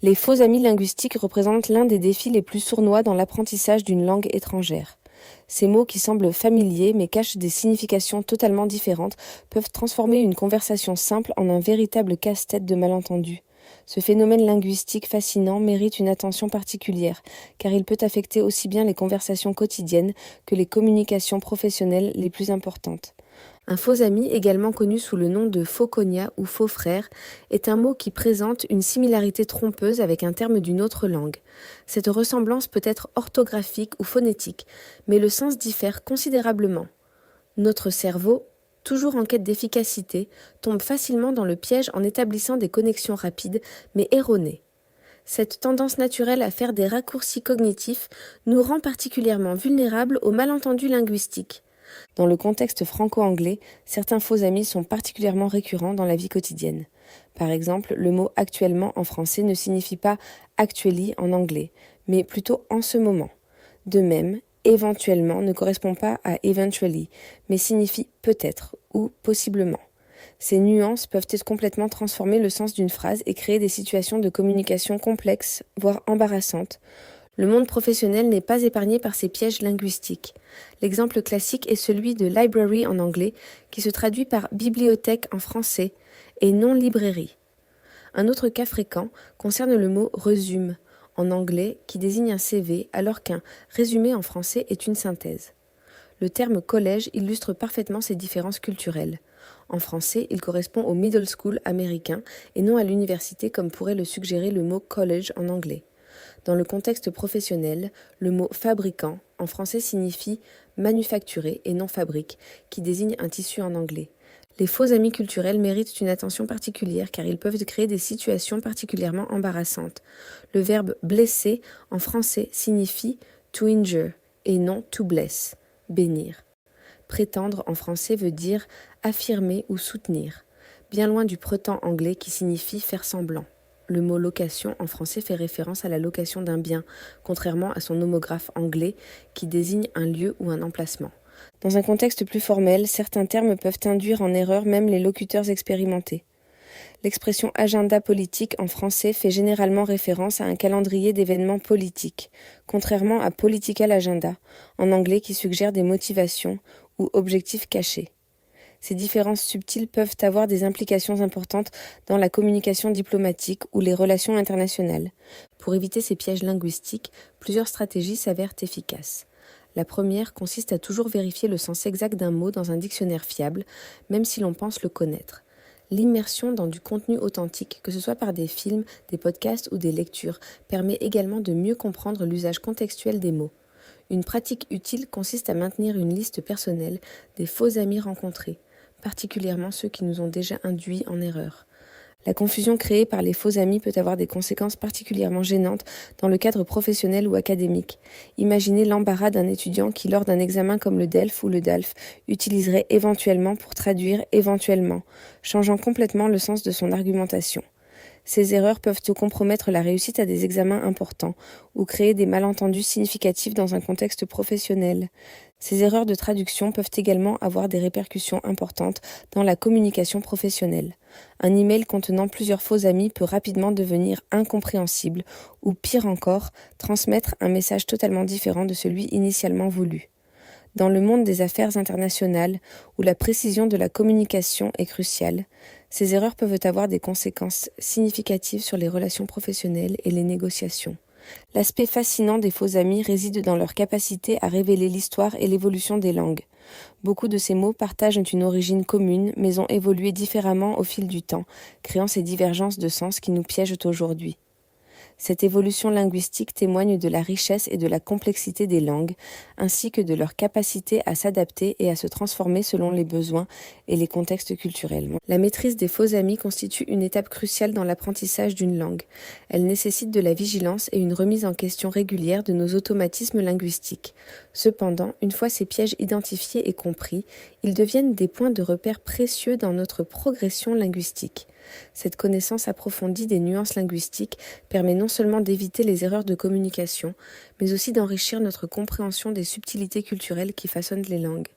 Les faux amis linguistiques représentent l'un des défis les plus sournois dans l'apprentissage d'une langue étrangère. Ces mots qui semblent familiers mais cachent des significations totalement différentes peuvent transformer une conversation simple en un véritable casse-tête de malentendus. Ce phénomène linguistique fascinant mérite une attention particulière, car il peut affecter aussi bien les conversations quotidiennes que les communications professionnelles les plus importantes. Un faux ami, également connu sous le nom de faux cognat ou faux frère, est un mot qui présente une similarité trompeuse avec un terme d'une autre langue. Cette ressemblance peut être orthographique ou phonétique, mais le sens diffère considérablement. Notre cerveau, toujours en quête d'efficacité, tombe facilement dans le piège en établissant des connexions rapides, mais erronées. Cette tendance naturelle à faire des raccourcis cognitifs nous rend particulièrement vulnérables aux malentendus linguistiques. Dans le contexte franco-anglais, certains faux amis sont particulièrement récurrents dans la vie quotidienne. Par exemple, le mot actuellement en français ne signifie pas actually en anglais, mais plutôt en ce moment. De même, éventuellement ne correspond pas à eventually, mais signifie peut-être ou possiblement. Ces nuances peuvent complètement transformer le sens d'une phrase et créer des situations de communication complexes, voire embarrassantes. Le monde professionnel n'est pas épargné par ces pièges linguistiques. L'exemple classique est celui de library en anglais, qui se traduit par bibliothèque en français, et non librairie. Un autre cas fréquent concerne le mot resume en anglais, qui désigne un CV, alors qu'un résumé en français est une synthèse. Le terme collège illustre parfaitement ces différences culturelles. En français, il correspond au middle school américain et non à l'université comme pourrait le suggérer le mot college en anglais. Dans le contexte professionnel, le mot fabricant en français signifie manufacturer et non fabrique, qui désigne un tissu en anglais. Les faux amis culturels méritent une attention particulière car ils peuvent créer des situations particulièrement embarrassantes. Le verbe blesser en français signifie to injure et non to bless, bénir. Prétendre en français veut dire affirmer ou soutenir, bien loin du prétend anglais qui signifie faire semblant. Le mot location en français fait référence à la location d'un bien, contrairement à son homographe anglais qui désigne un lieu ou un emplacement. Dans un contexte plus formel, certains termes peuvent induire en erreur même les locuteurs expérimentés. L'expression agenda politique en français fait généralement référence à un calendrier d'événements politiques, contrairement à political agenda en anglais qui suggère des motivations ou objectifs cachés. Ces différences subtiles peuvent avoir des implications importantes dans la communication diplomatique ou les relations internationales. Pour éviter ces pièges linguistiques, plusieurs stratégies s'avèrent efficaces. La première consiste à toujours vérifier le sens exact d'un mot dans un dictionnaire fiable, même si l'on pense le connaître. L'immersion dans du contenu authentique, que ce soit par des films, des podcasts ou des lectures, permet également de mieux comprendre l'usage contextuel des mots. Une pratique utile consiste à maintenir une liste personnelle des faux amis rencontrés, particulièrement ceux qui nous ont déjà induits en erreur. La confusion créée par les faux amis peut avoir des conséquences particulièrement gênantes dans le cadre professionnel ou académique. Imaginez l'embarras d'un étudiant qui, lors d'un examen comme le DELF ou le DALF, utiliserait éventuellement pour traduire éventuellement, changeant complètement le sens de son argumentation. Ces erreurs peuvent compromettre la réussite à des examens importants ou créer des malentendus significatifs dans un contexte professionnel. Ces erreurs de traduction peuvent également avoir des répercussions importantes dans la communication professionnelle. Un email contenant plusieurs faux amis peut rapidement devenir incompréhensible ou, pire encore, transmettre un message totalement différent de celui initialement voulu. Dans le monde des affaires internationales, où la précision de la communication est cruciale, ces erreurs peuvent avoir des conséquences significatives sur les relations professionnelles et les négociations. L'aspect fascinant des faux amis réside dans leur capacité à révéler l'histoire et l'évolution des langues. Beaucoup de ces mots partagent une origine commune, mais ont évolué différemment au fil du temps, créant ces divergences de sens qui nous piègent aujourd'hui. Cette évolution linguistique témoigne de la richesse et de la complexité des langues, ainsi que de leur capacité à s'adapter et à se transformer selon les besoins et les contextes culturels. La maîtrise des faux amis constitue une étape cruciale dans l'apprentissage d'une langue. Elle nécessite de la vigilance et une remise en question régulière de nos automatismes linguistiques. Cependant, une fois ces pièges identifiés et compris, ils deviennent des points de repère précieux dans notre progression linguistique. Cette connaissance approfondie des nuances linguistiques permet non seulement d'éviter les erreurs de communication, mais aussi d'enrichir notre compréhension des subtilités culturelles qui façonnent les langues.